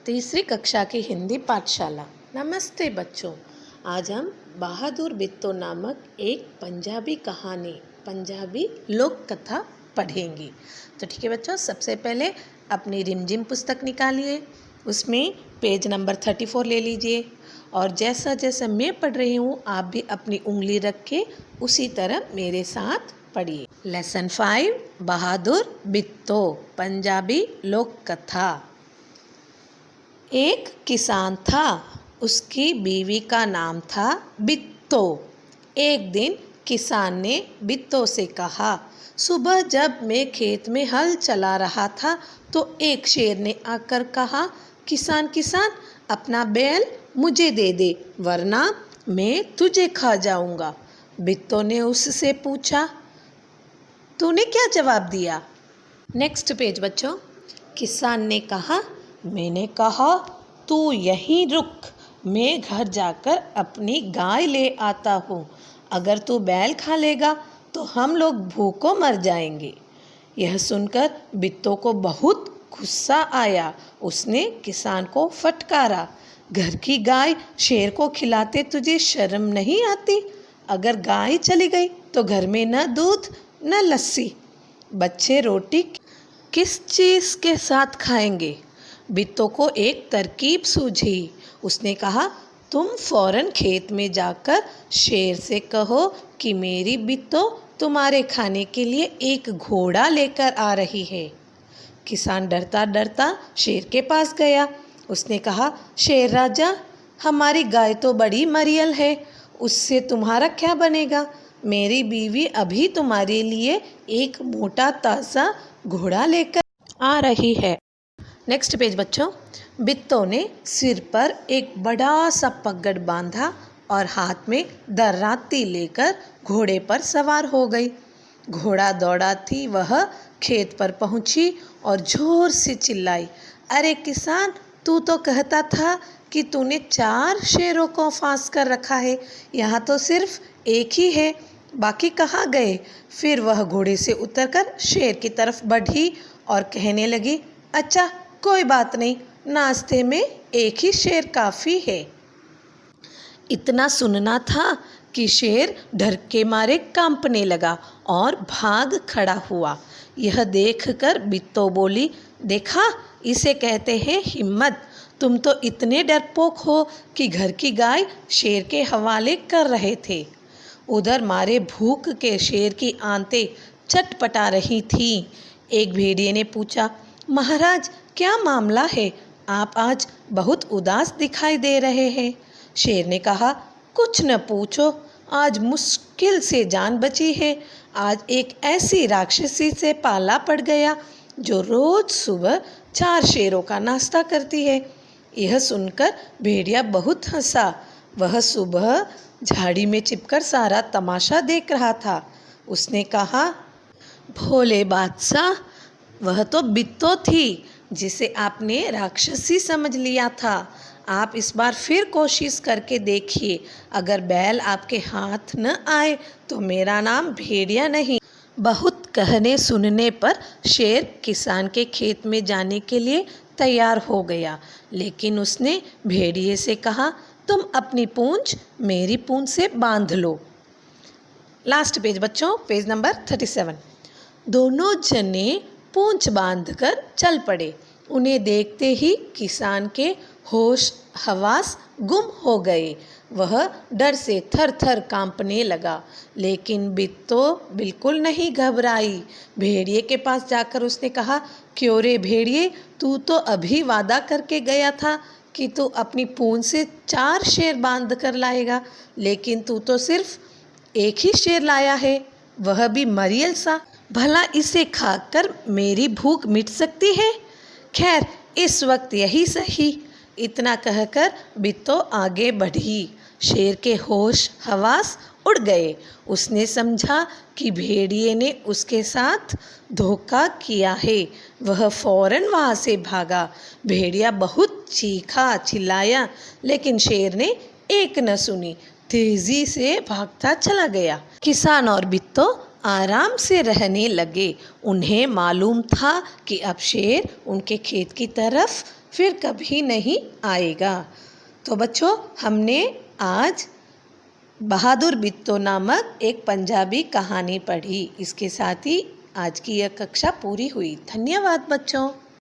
तीसरी कक्षा की हिंदी पाठशाला। नमस्ते बच्चों, आज हम बहादुर बित्तो नामक एक पंजाबी लोक कथा पढ़ेंगे। तो ठीक है बच्चों, सबसे पहले अपनी रिमझिम पुस्तक निकालिए, उसमें पेज नंबर 34 ले लीजिए और जैसा जैसा मैं पढ़ रही हूँ आप भी अपनी उंगली रख के उसी तरह मेरे साथ पढ़िए। लेसन 5 बहादुर बित्तो पंजाबी लोक कथा। एक किसान था, उसकी बीवी का नाम था बित्तो। एक दिन किसान ने बित्तो से कहा, सुबह जब मैं खेत में हल चला रहा था तो एक शेर ने आकर कहा, किसान किसान अपना बैल मुझे दे दे वरना मैं तुझे खा जाऊंगा। बित्तो ने उससे पूछा, तूने क्या जवाब दिया? नेक्स्ट पेज बच्चों। किसान ने कहा, मैंने कहा तू यहीं रुक, मैं घर जाकर अपनी गाय ले आता हूँ। अगर तू बैल खा लेगा तो हम लोग भूखों मर जाएंगे। यह सुनकर बित्तो को बहुत गुस्सा आया। उसने किसान को फटकारा, घर की गाय शेर को खिलाते तुझे शर्म नहीं आती? अगर गाय चली गई तो घर में न दूध न लस्सी, बच्चे रोटी किस चीज़ के साथ खाएंगे? बित्तो को एक तरकीब सूझी। उसने कहा, तुम फौरन खेत में जाकर शेर से कहो कि मेरी बित्तो तुम्हारे खाने के लिए एक घोड़ा लेकर आ रही है। किसान डरता डरता शेर के पास गया। उसने कहा, शेर राजा, हमारी गाय तो बड़ी मरियल है, उससे तुम्हारा क्या बनेगा? मेरी बीवी अभी तुम्हारे लिए एक मोटा ताज़ा घोड़ा लेकर आ रही है। नेक्स्ट पेज बच्चों। बित्तो ने सिर पर एक बड़ा सा पगड़ बांधा और हाथ में दराती लेकर घोड़े पर सवार हो गई। घोड़ा दौड़ा थी, वह खेत पर पहुंची और जोर से चिल्लाई, अरे किसान, तू तो कहता था कि तूने 4 शेरों को फांस कर रखा है, यहाँ तो सिर्फ एक ही है, बाकी कहाँ गए? फिर वह घोड़े से उतरकर शेर की तरफ बढ़ी और कहने लगी, अच्छा कोई बात नहीं, नाश्ते में एक ही शेर काफ़ी है। इतना सुनना था कि शेर डर के मारे कांपने लगा और भाग खड़ा हुआ। यह देखकर बित्तो बोली, देखा, इसे कहते हैं हिम्मत। तुम तो इतने डरपोक हो कि घर की गाय शेर के हवाले कर रहे थे। उधर मारे भूख के शेर की आंतें चटपटा रही थीं। एक भेड़िए ने पूछा, महाराज क्या मामला है? आप आज बहुत उदास दिखाई दे रहे हैं। शेर ने कहा, कुछ न पूछो, आज मुश्किल से जान बची है। आज एक ऐसी राक्षसी से पाला पड़ गया जो रोज सुबह 4 शेरों का नाश्ता करती है। यह सुनकर भेड़िया बहुत हंसा। वह सुबह झाड़ी में छिपकर सारा तमाशा देख रहा था। उसने कहा, भोले बादशाह, वह तो बित्तो थी जिसे आपने राक्षसी समझ लिया था। आप इस बार फिर कोशिश करके देखिए, अगर बैल आपके हाथ न आए तो मेरा नाम भेड़िया नहीं। बहुत कहने सुनने पर शेर किसान के खेत में जाने के लिए तैयार हो गया, लेकिन उसने भेड़िए से कहा, तुम अपनी पूंछ मेरी पूंछ से बांध लो। लास्ट पेज बच्चों, पेज नंबर 37। दोनों जने पूंछ बांधकर चल पड़े। उन्हें देखते ही किसान के होश हवास गुम हो गए। वह डर से थर थर कांपने लगा, लेकिन बित्तो बिल्कुल नहीं घबराई। भेड़िए के पास जाकर उसने कहा, क्यों रे भेड़िए, तू तो अभी वादा करके गया था कि तू अपनी पूंछ से 4 शेर बांध कर लाएगा, लेकिन तू तो सिर्फ एक ही शेर लाया है, वह भी मरियल सा। भला इसे खाकर मेरी भूख मिट सकती है? खैर, इस वक्त यही सही। इतना कहकर बित्तो आगे बढ़ी। शेर के होश हवास उड़ गए। उसने समझा कि भेड़िए ने उसके साथ धोखा किया है। वह फौरन वहाँ से भागा। भेड़िया बहुत चीखा चिल्लाया, लेकिन शेर ने एक न सुनी, तेजी से भागता चला गया। किसान और बित्तो आराम से रहने लगे। उन्हें मालूम था कि अब शेर उनके खेत की तरफ फिर कभी नहीं आएगा। तो बच्चों, हमने आज बहादुर बित्तो नामक एक पंजाबी कहानी पढ़ी। इसके साथ ही आज की यह कक्षा पूरी हुई। धन्यवाद बच्चों।